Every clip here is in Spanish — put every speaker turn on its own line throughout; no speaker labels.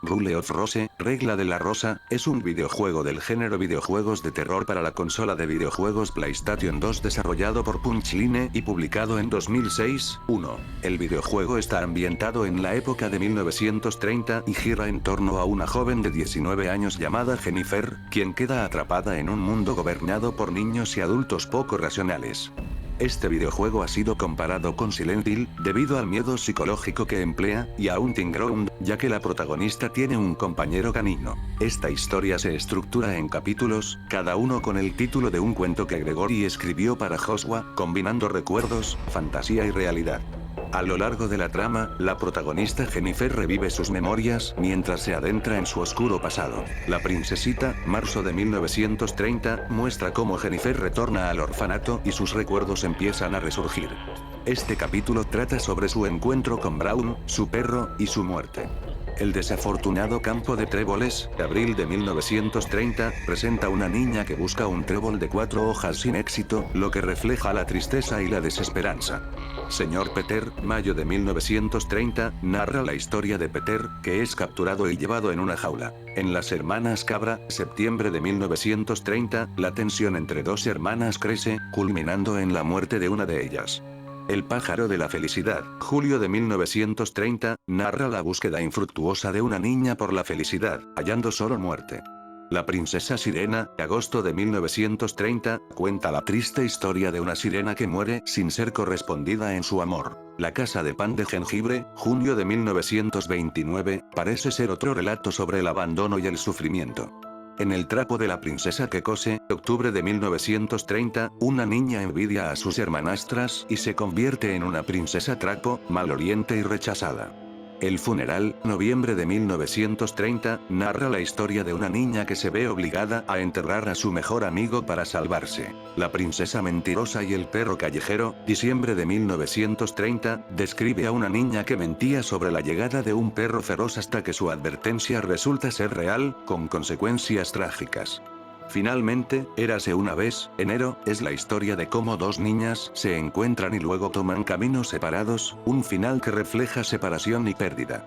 Rule of Rose, Regla de la Rosa, es un videojuego del género videojuegos de terror para la consola de videojuegos PlayStation 2 desarrollado por Punchline y publicado en 2006. 1. El videojuego está ambientado en la época de 1930 y gira en torno a una joven de 19 años llamada Jennifer, quien queda atrapada en un mundo gobernado por niños y adultos poco racionales. Este videojuego ha sido comparado con Silent Hill, debido al miedo psicológico que emplea, y a Hunting Ground, ya que la protagonista tiene un compañero canino. Esta historia se estructura en capítulos, cada uno con el título de un cuento que Gregory escribió para Joshua, combinando recuerdos, fantasía y realidad. A lo largo de la trama, la protagonista Jennifer revive sus memorias mientras se adentra en su oscuro pasado. La princesita, marzo de 1930, muestra cómo Jennifer retorna al orfanato y sus recuerdos empiezan a resurgir. Este capítulo trata sobre su encuentro con Brown, su perro, y su muerte. El desafortunado campo de tréboles, de abril de 1930, presenta una niña que busca un trébol de 4 hojas sin éxito, lo que refleja la tristeza y la desesperanza. Señor Peter, mayo de 1930, narra la historia de Peter, que es capturado y llevado en una jaula. En Las Hermanas Cabra, septiembre de 1930, la tensión entre dos hermanas crece, culminando en la muerte de una de ellas. El pájaro de la felicidad, julio de 1930, narra la búsqueda infructuosa de una niña por la felicidad, hallando solo muerte. La princesa sirena, agosto de 1930, cuenta la triste historia de una sirena que muere sin ser correspondida en su amor. La casa de pan de jengibre, junio de 1929, parece ser otro relato sobre el abandono y el sufrimiento. En El trapo de la princesa que cose, octubre de 1930, una niña envidia a sus hermanastras y se convierte en una princesa trapo, maloliente y rechazada. El funeral, noviembre de 1930, narra la historia de una niña que se ve obligada a enterrar a su mejor amigo para salvarse. La princesa mentirosa y el perro callejero, diciembre de 1930, describe a una niña que mentía sobre la llegada de un perro feroz hasta que su advertencia resulta ser real, con consecuencias trágicas. Finalmente, Érase una vez, enero, es la historia de cómo dos niñas se encuentran y luego toman caminos separados, un final que refleja separación y pérdida.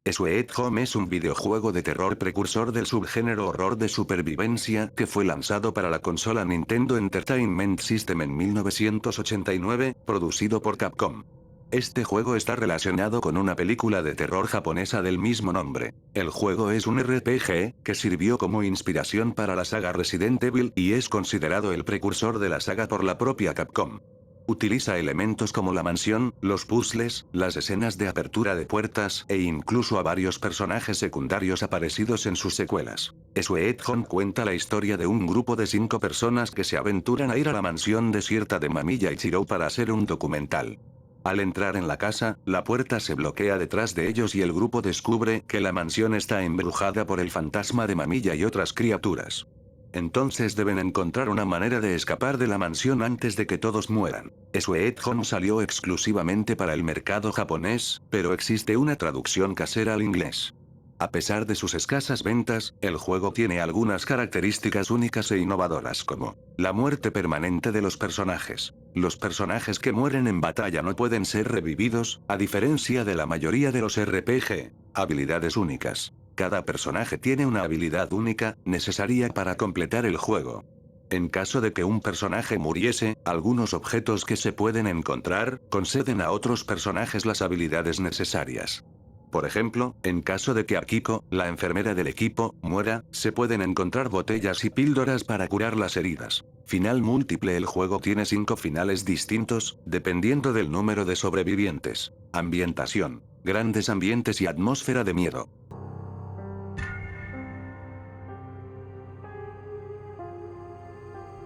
Sweet Home es un videojuego de terror precursor del subgénero horror de supervivencia que fue lanzado para la consola Nintendo Entertainment System en 1989, producido por Capcom. Este juego está relacionado con una película de terror japonesa del mismo nombre. El juego es un RPG, que sirvió como inspiración para la saga Resident Evil y es considerado el precursor de la saga por la propia Capcom. Utiliza elementos como la mansión, los puzzles, las escenas de apertura de puertas e incluso a varios personajes secundarios aparecidos en sus secuelas. Sweet Home cuenta la historia de un grupo de 5 personas que se aventuran a ir a la mansión desierta de Mamiya Ichiro para hacer un documental. Al entrar en la casa, la puerta se bloquea detrás de ellos y el grupo descubre que la mansión está embrujada por el fantasma de Mamiya y otras criaturas. Entonces deben encontrar una manera de escapar de la mansión antes de que todos mueran. Sweet Home salió exclusivamente para el mercado japonés, pero existe una traducción casera al inglés. A pesar de sus escasas ventas, el juego tiene algunas características únicas e innovadoras como la muerte permanente de los personajes. Los personajes que mueren en batalla no pueden ser revividos, a diferencia de la mayoría de los RPG. Habilidades únicas. Cada personaje tiene una habilidad única, necesaria para completar el juego. En caso de que un personaje muriese, algunos objetos que se pueden encontrar, conceden a otros personajes las habilidades necesarias. Por ejemplo, en caso de que Akiko, la enfermera del equipo, muera, se pueden encontrar botellas y píldoras para curar las heridas. Final múltiple. El juego tiene 5 finales distintos, dependiendo del número de sobrevivientes. Ambientación. Grandes ambientes y atmósfera de miedo.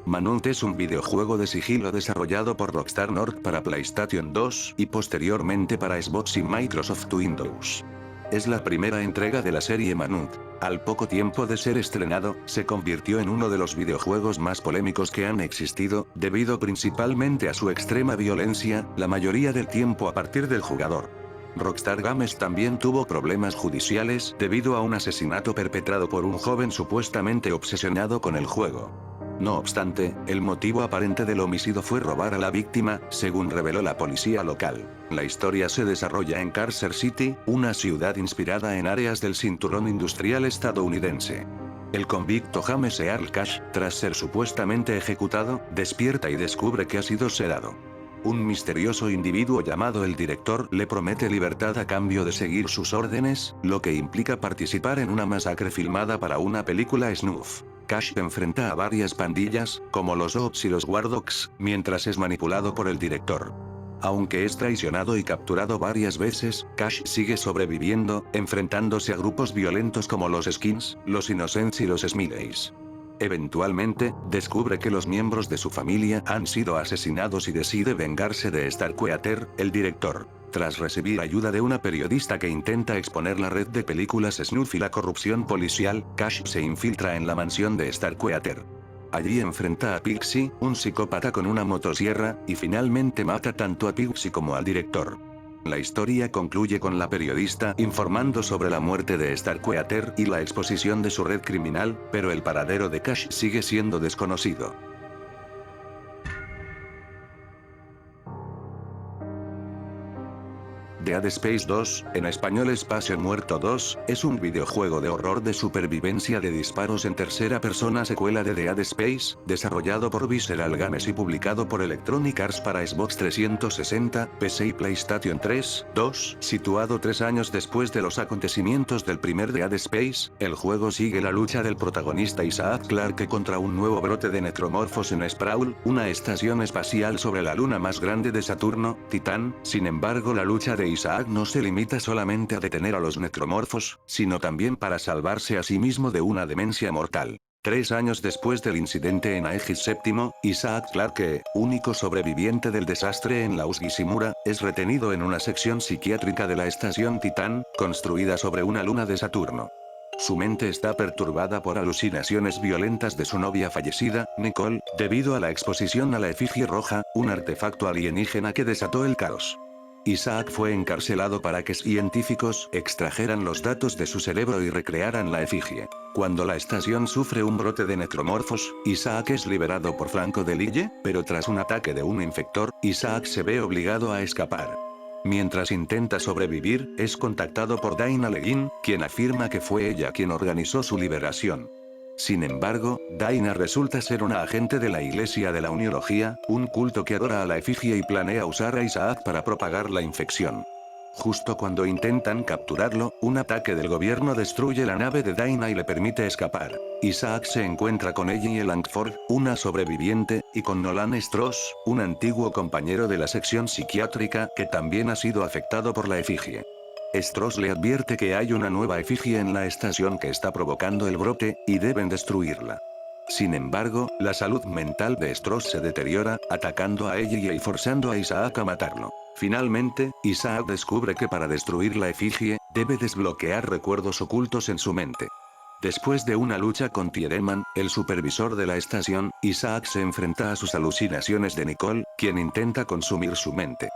Manhunt es un videojuego de sigilo desarrollado por Rockstar North para PlayStation 2 y posteriormente para Xbox y Microsoft Windows. Es la primera entrega de la serie Manhunt. Al poco tiempo de ser estrenado, se convirtió en uno de los videojuegos más polémicos que han existido, debido principalmente a su extrema violencia, la mayoría del tiempo a partir del jugador. Rockstar Games también tuvo problemas judiciales debido a un asesinato perpetrado por un joven supuestamente obsesionado con el juego. No obstante, el motivo aparente del homicidio fue robar a la víctima, según reveló la policía local. La historia se desarrolla en Carcer City, una ciudad inspirada en áreas del cinturón industrial estadounidense. El convicto James Earl Cash, tras ser supuestamente ejecutado, despierta y descubre que ha sido sedado. Un misterioso individuo llamado el director le promete libertad a cambio de seguir sus órdenes, lo que implica participar en una masacre filmada para una película snuff. Cash enfrenta a varias pandillas, como los Ops y los War Dogs, mientras es manipulado por el director. Aunque es traicionado y capturado varias veces, Cash sigue sobreviviendo, enfrentándose a grupos violentos como los Skins, los Innocents y los Smileys. Eventualmente, descubre que los miembros de su familia han sido asesinados y decide vengarse de Starkweather, el director. Tras recibir ayuda de una periodista que intenta exponer la red de películas snuff y la corrupción policial, Cash se infiltra en la mansión de Starkweather. Allí enfrenta a Pixie, un psicópata con una motosierra, y finalmente mata tanto a Pixie como al director. La historia concluye con la periodista informando sobre la muerte de Starkweather y la exposición de su red criminal, pero el paradero de Cash sigue siendo desconocido. Dead Space 2, en español Espacio Muerto 2, es un videojuego de horror de supervivencia de disparos en tercera persona secuela de Dead Space, desarrollado por Visceral Games y publicado por Electronic Arts para Xbox 360, PC y PlayStation 3, 2, situado 3 años después de los acontecimientos del primer Dead Space. El juego sigue la lucha del protagonista Isaac Clarke contra un nuevo brote de necromorfos en Sproul, una estación espacial sobre la luna más grande de Saturno, Titán. Sin embargo, la lucha de Isaac no se limita solamente a detener a los necromorfos, sino también para salvarse a sí mismo de una demencia mortal. 3 años después del incidente en Aegis VII, Isaac Clarke, único sobreviviente del desastre en la Ushigashimura, es retenido en una sección psiquiátrica de la estación Titán, construida sobre una luna de Saturno. Su mente está perturbada por alucinaciones violentas de su novia fallecida, Nicole, debido a la exposición a la efigie roja, un artefacto alienígena que desató el caos. Isaac fue encarcelado para que científicos extrajeran los datos de su cerebro y recrearan la efigie. Cuando la estación sufre un brote de necromorfos, Isaac es liberado por Franco de Lille, pero tras un ataque de un infector, Isaac se ve obligado a escapar. Mientras intenta sobrevivir, es contactado por Daina Legin, quien afirma que fue ella quien organizó su liberación. Sin embargo, Daina resulta ser una agente de la Iglesia de la Uniología, un culto que adora a la efigie y planea usar a Isaac para propagar la infección. Justo cuando intentan capturarlo, un ataque del gobierno destruye la nave de Daina y le permite escapar. Isaac se encuentra con Ellie Langford, una sobreviviente, y con Nolan Stross, un antiguo compañero de la sección psiquiátrica que también ha sido afectado por la efigie. Stross le advierte que hay una nueva efigie en la estación que está provocando el brote, y deben destruirla. Sin embargo, la salud mental de Stross se deteriora, atacando a Ellie y forzando a Isaac a matarlo. Finalmente, Isaac descubre que para destruir la efigie, debe desbloquear recuerdos ocultos en su mente. Después de una lucha con Tiedemann, el supervisor de la estación, Isaac se enfrenta a sus alucinaciones de Nicole, quien intenta consumir su mente.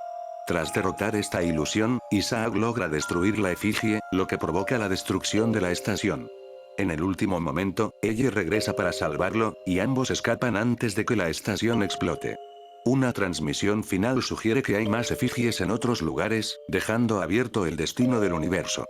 Tras derrotar esta ilusión, Isaac logra destruir la efigie, lo que provoca la destrucción de la estación. En el último momento, ella regresa para salvarlo, y ambos escapan antes de que la estación explote. Una transmisión final sugiere que hay más efigies en otros lugares, dejando abierto el destino del universo.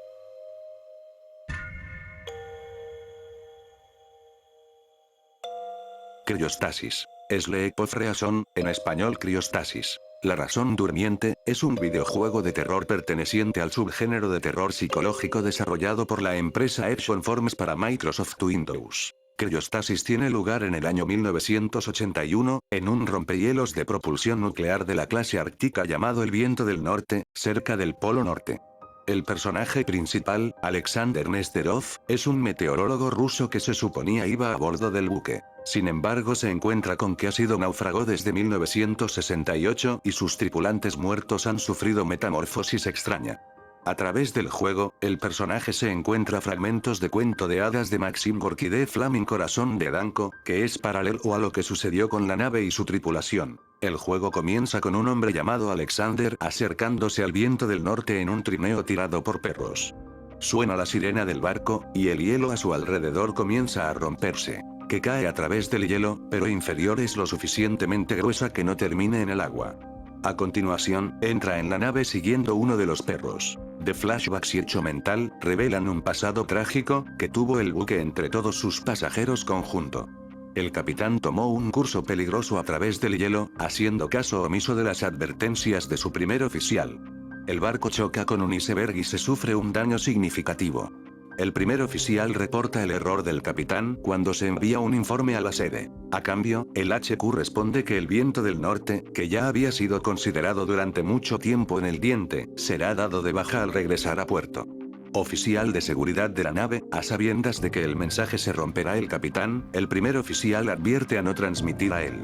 Criostasis. Sleep of Reason, en español Criostasis. La razón durmiente, es un videojuego de terror perteneciente al subgénero de terror psicológico desarrollado por la empresa Action Forms para Microsoft Windows. Criostasis tiene lugar en el año 1981, en un rompehielos de propulsión nuclear de la clase ártica llamado el Viento del Norte, cerca del Polo Norte. El personaje principal, Alexander Nesterov, es un meteorólogo ruso que se suponía iba a bordo del buque. Sin embargo, se encuentra con que ha sido náufrago desde 1968 y sus tripulantes muertos han sufrido metamorfosis extraña. A través del juego, el personaje se encuentra fragmentos de cuento de hadas de Maxim Gorky de Flaming Corazón de Danko, que es paralelo a lo que sucedió con la nave y su tripulación. El juego comienza con un hombre llamado Alexander acercándose al Viento del Norte en un trineo tirado por perros. Suena la sirena del barco, y el hielo a su alrededor comienza a romperse. que cae a través del hielo, pero inferior es lo suficientemente gruesa que no termine en el agua. A continuación, entra en la nave siguiendo uno de los perros. De flashbacks y hecho mental, revelan un pasado trágico, que tuvo el buque entre todos sus pasajeros conjunto. El capitán tomó un curso peligroso a través del hielo, haciendo caso omiso de las advertencias de su primer oficial. El barco choca con un iceberg y se sufre un daño significativo. El primer oficial reporta el error del capitán cuando se envía un informe a la sede. A cambio, el HQ responde que el viento del norte, que ya había sido considerado durante mucho tiempo en el diente, será dado de baja al regresar a puerto. Oficial de seguridad de la nave, a sabiendas de que el mensaje se romperá el capitán, el primer oficial advierte a no transmitir a él.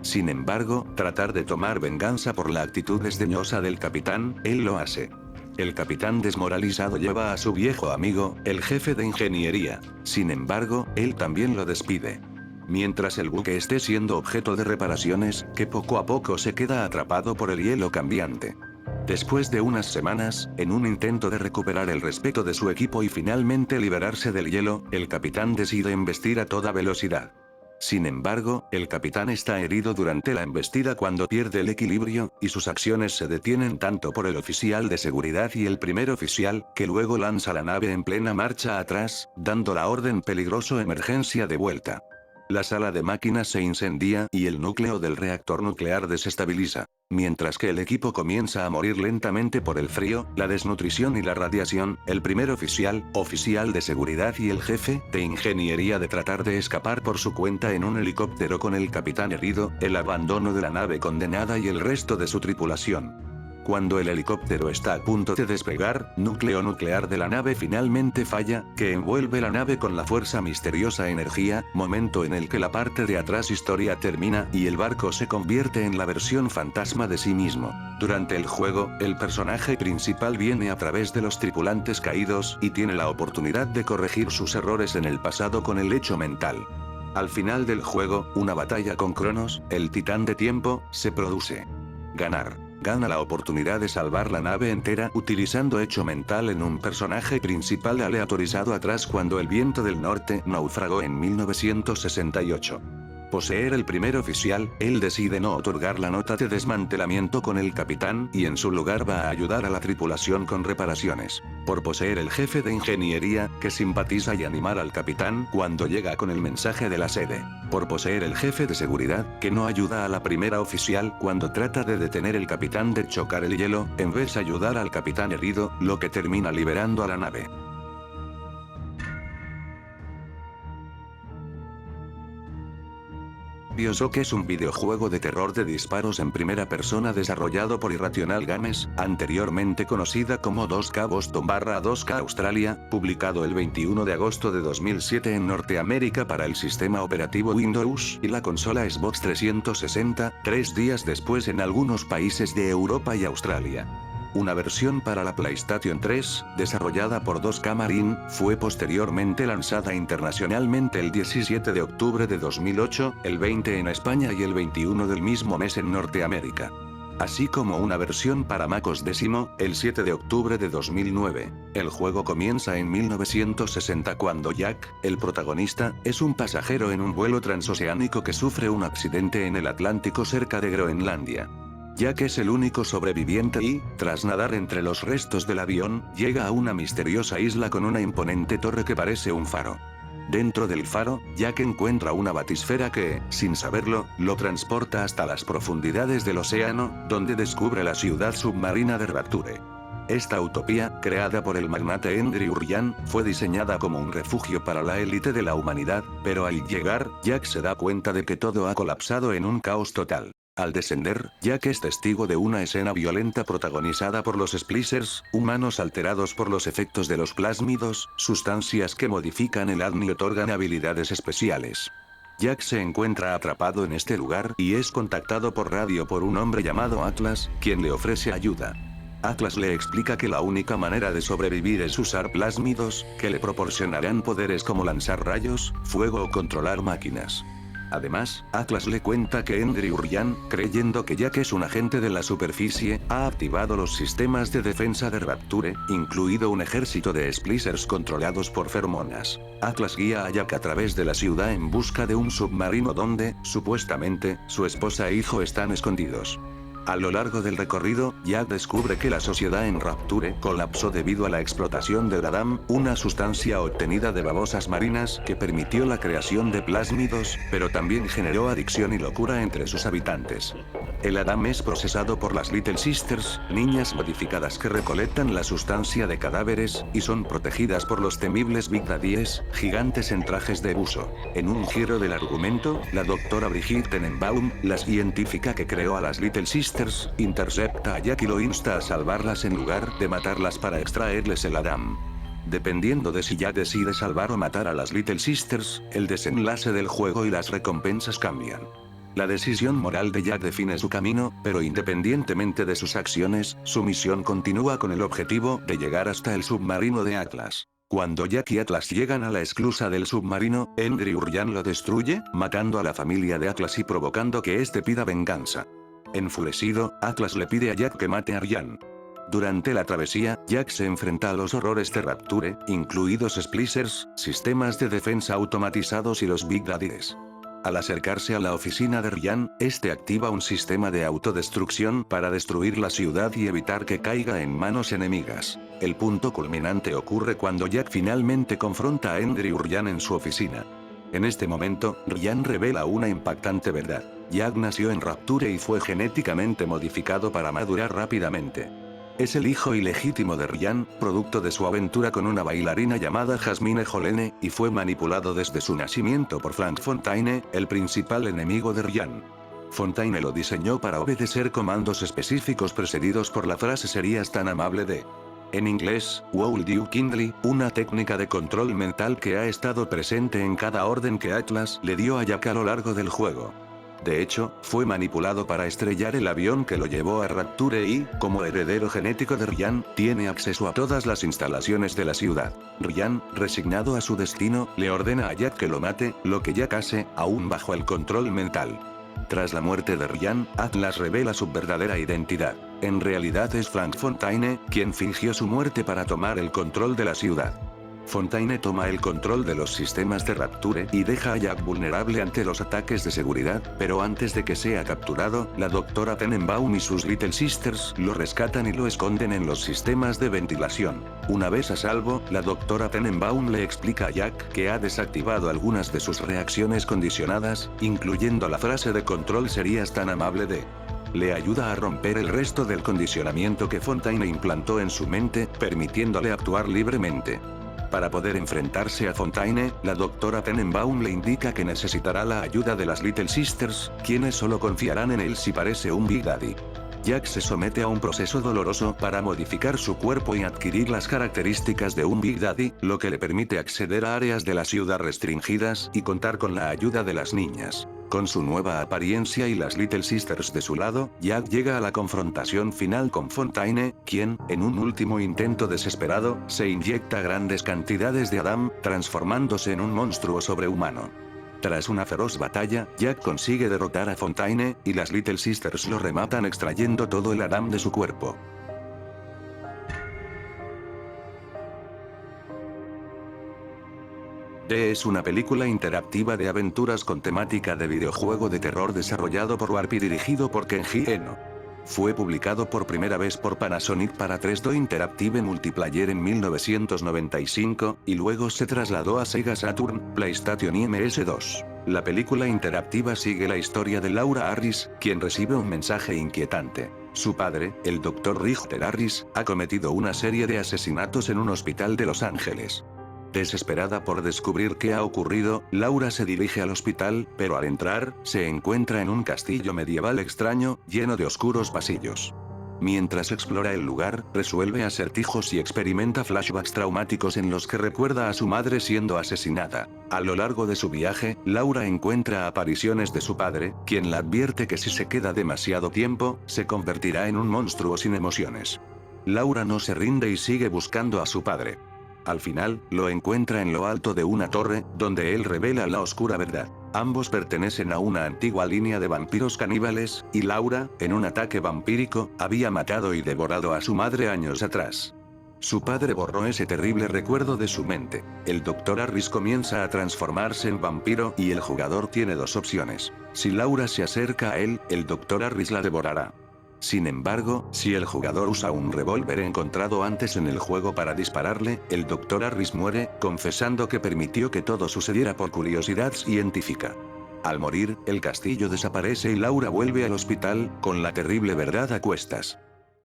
Sin embargo, tratar de tomar venganza por la actitud desdeñosa del capitán, él lo hace. El capitán desmoralizado lleva a su viejo amigo, el jefe de ingeniería. Sin embargo, él también lo despide. Mientras el buque esté siendo objeto de reparaciones, que poco a poco se queda atrapado por el hielo cambiante. Después de unas semanas, en un intento de recuperar el respeto de su equipo y finalmente liberarse del hielo, el capitán decide embestir a toda velocidad. Sin embargo, el capitán está herido durante la embestida cuando pierde el equilibrio, y sus acciones se detienen tanto por el oficial de seguridad y el primer oficial, que luego lanza la nave en plena marcha atrás, dando la orden peligroso emergencia de vuelta. La sala de máquinas se incendia y el núcleo del reactor nuclear desestabiliza. Mientras que el equipo comienza a morir lentamente por el frío, la desnutrición y la radiación, el primer oficial de seguridad y el jefe de ingeniería de tratar de escapar por su cuenta en un helicóptero con el capitán herido, el abandono de la nave condenada y el resto de su tripulación. Cuando el helicóptero está a punto de despegar, núcleo nuclear de la nave finalmente falla, que envuelve la nave con la fuerza misteriosa energía, momento en el que la parte de atrás historia termina y el barco se convierte en la versión fantasma de sí mismo. Durante el juego, el personaje principal viene a través de los tripulantes caídos y tiene la oportunidad de corregir sus errores en el pasado con el hecho mental. Al final del juego, una batalla con Cronos, el titán de tiempo, se produce. Gana la oportunidad de salvar la nave entera utilizando hecho mental en un personaje principal aleatorizado atrás cuando el viento del norte naufragó en 1968. Poseer el primer oficial, él decide no otorgar la nota de desmantelamiento con el capitán y en su lugar va a ayudar a la tripulación con reparaciones. Por poseer el jefe de ingeniería, que simpatiza y animar al capitán cuando llega con el mensaje de la sede. Por poseer el jefe de seguridad, que no ayuda a la primera oficial cuando trata de detener el capitán de chocar el hielo, en vez de ayudar al capitán herido, lo que termina liberando a la nave. Bioshock es un videojuego de terror de disparos en primera persona desarrollado por Irrational Games, anteriormente conocida como 2K Boston/2K Australia, publicado el 21 de agosto de 2007 en Norteamérica para el sistema operativo Windows y la consola Xbox 360, 3 días después en algunos países de Europa y Australia. Una versión para la PlayStation 3, desarrollada por 2K Marine, fue posteriormente lanzada internacionalmente el 17 de octubre de 2008, el 20 en España y el 21 del mismo mes en Norteamérica. Así como una versión para Mac OS X, el 7 de octubre de 2009. El juego comienza en 1960 cuando Jack, el protagonista, es un pasajero en un vuelo transoceánico que sufre un accidente en el Atlántico cerca de Groenlandia. Jack es el único sobreviviente y, tras nadar entre los restos del avión, llega a una misteriosa isla con una imponente torre que parece un faro. Dentro del faro, Jack encuentra una batisfera que, sin saberlo, lo transporta hasta las profundidades del océano, donde descubre la ciudad submarina de Rapture. Esta utopía, creada por el magnate Andrew Ryan, fue diseñada como un refugio para la élite de la humanidad, pero al llegar, Jack se da cuenta de que todo ha colapsado en un caos total. Al descender, Jack es testigo de una escena violenta protagonizada por los Splicers, humanos alterados por los efectos de los plásmidos, sustancias que modifican el ADN y otorgan habilidades especiales. Jack se encuentra atrapado en este lugar y es contactado por radio por un hombre llamado Atlas, quien le ofrece ayuda. Atlas le explica que la única manera de sobrevivir es usar plásmidos, que le proporcionarán poderes como lanzar rayos, fuego o controlar máquinas. Además, Atlas le cuenta que Andrew Ryan, creyendo que Jack es un agente de la superficie, ha activado los sistemas de defensa de Rapture, incluido un ejército de splicers controlados por feromonas. Atlas guía a Jack a través de la ciudad en busca de un submarino donde, supuestamente, su esposa e hijo están escondidos. A lo largo del recorrido, Jack descubre que la sociedad en Rapture colapsó debido a la explotación del Adam, una sustancia obtenida de babosas marinas que permitió la creación de plásmidos, pero también generó adicción y locura entre sus habitantes. El Adam es procesado por las Little Sisters, niñas modificadas que recolectan la sustancia de cadáveres, y son protegidas por los temibles Big Daddies, gigantes en trajes de buzo. En un giro del argumento, la doctora Brigitte Tenenbaum, la científica que creó a las Little Sisters, intercepta a Jack y lo insta a salvarlas en lugar de matarlas para extraerles el Adam. Dependiendo de si Jack decide salvar o matar a las Little Sisters, el desenlace del juego y las recompensas cambian. La decisión moral de Jack define su camino, pero independientemente de sus acciones, su misión continúa con el objetivo de llegar hasta el submarino de Atlas. Cuando Jack y Atlas llegan a la esclusa del submarino, Andrew Ryan lo destruye, matando a la familia de Atlas y provocando que este pida venganza. Enfurecido, Atlas le pide a Jack que mate a Ryan. Durante la travesía, Jack se enfrenta a los horrores de Rapture, incluidos splicers, sistemas de defensa automatizados y los Big Daddies. Al acercarse a la oficina de Ryan, este activa un sistema de autodestrucción para destruir la ciudad y evitar que caiga en manos enemigas. El punto culminante ocurre cuando Jack finalmente confronta a Andrew Ryan en su oficina. En este momento, Ryan revela una impactante verdad. Jack nació en Rapture y fue genéticamente modificado para madurar rápidamente. Es el hijo ilegítimo de Ryan, producto de su aventura con una bailarina llamada Jasmine Jolene, y fue manipulado desde su nacimiento por Frank Fontaine, el principal enemigo de Ryan. Fontaine lo diseñó para obedecer comandos específicos precedidos por la frase "serías tan amable de". En inglés, "Would you kindly", una técnica de control mental que ha estado presente en cada orden que Atlas le dio a Jack a lo largo del juego. De hecho, fue manipulado para estrellar el avión que lo llevó a Rapture y, como heredero genético de Ryan, tiene acceso a todas las instalaciones de la ciudad. Ryan, resignado a su destino, le ordena a Jack que lo mate, lo que Jack hace, aún bajo el control mental. Tras la muerte de Ryan, Atlas revela su verdadera identidad. En realidad es Frank Fontaine, quien fingió su muerte para tomar el control de la ciudad. Fontaine toma el control de los sistemas de Rapture y deja a Jack vulnerable ante los ataques de seguridad, pero antes de que sea capturado, la doctora Tenenbaum y sus Little Sisters lo rescatan y lo esconden en los sistemas de ventilación. Una vez a salvo, la doctora Tenenbaum le explica a Jack que ha desactivado algunas de sus reacciones condicionadas, incluyendo la frase de control "serías tan amable de". Le ayuda a romper el resto del condicionamiento que Fontaine implantó en su mente, permitiéndole actuar libremente. Para poder enfrentarse a Fontaine, la doctora Tenenbaum le indica que necesitará la ayuda de las Little Sisters, quienes solo confiarán en él si parece un Big Daddy. Jack se somete a un proceso doloroso para modificar su cuerpo y adquirir las características de un Big Daddy, lo que le permite acceder a áreas de la ciudad restringidas y contar con la ayuda de las niñas. Con su nueva apariencia y las Little Sisters de su lado, Jack llega a la confrontación final con Fontaine, quien, en un último intento desesperado, se inyecta grandes cantidades de Adam, transformándose en un monstruo sobrehumano. Tras una feroz batalla, Jack consigue derrotar a Fontaine, y las Little Sisters lo rematan extrayendo todo el Adam de su cuerpo. D es una película interactiva de aventuras con temática de videojuego de terror desarrollado por Warp y dirigido por Kenji Eno. Fue publicado por primera vez por Panasonic para 3D Interactive Multiplayer en 1995, y luego se trasladó a Sega Saturn, PlayStation y MS2. La película interactiva sigue la historia de Laura Harris, quien recibe un mensaje inquietante. Su padre, el Dr. Richter Harris, ha cometido una serie de asesinatos en un hospital de Los Ángeles. Desesperada por descubrir qué ha ocurrido, Laura se dirige al hospital, pero al entrar, se encuentra en un castillo medieval extraño, lleno de oscuros pasillos. Mientras explora el lugar, resuelve acertijos y experimenta flashbacks traumáticos en los que recuerda a su madre siendo asesinada. A lo largo de su viaje, Laura encuentra apariciones de su padre, quien la advierte que si se queda demasiado tiempo, se convertirá en un monstruo sin emociones. Laura no se rinde y sigue buscando a su padre. Al final, lo encuentra en lo alto de una torre, donde él revela la oscura verdad. Ambos pertenecen a una antigua línea de vampiros caníbales, y Laura, en un ataque vampírico, había matado y devorado a su madre años atrás. Su padre borró ese terrible recuerdo de su mente. El Dr. Harris comienza a transformarse en vampiro y el jugador tiene dos opciones. Si Laura se acerca a él, el Dr. Harris la devorará. Sin embargo, si el jugador usa un revólver encontrado antes en el juego para dispararle, el Dr. Harris muere, confesando que permitió que todo sucediera por curiosidad científica. Al morir, el castillo desaparece y Laura vuelve al hospital, con la terrible verdad a cuestas.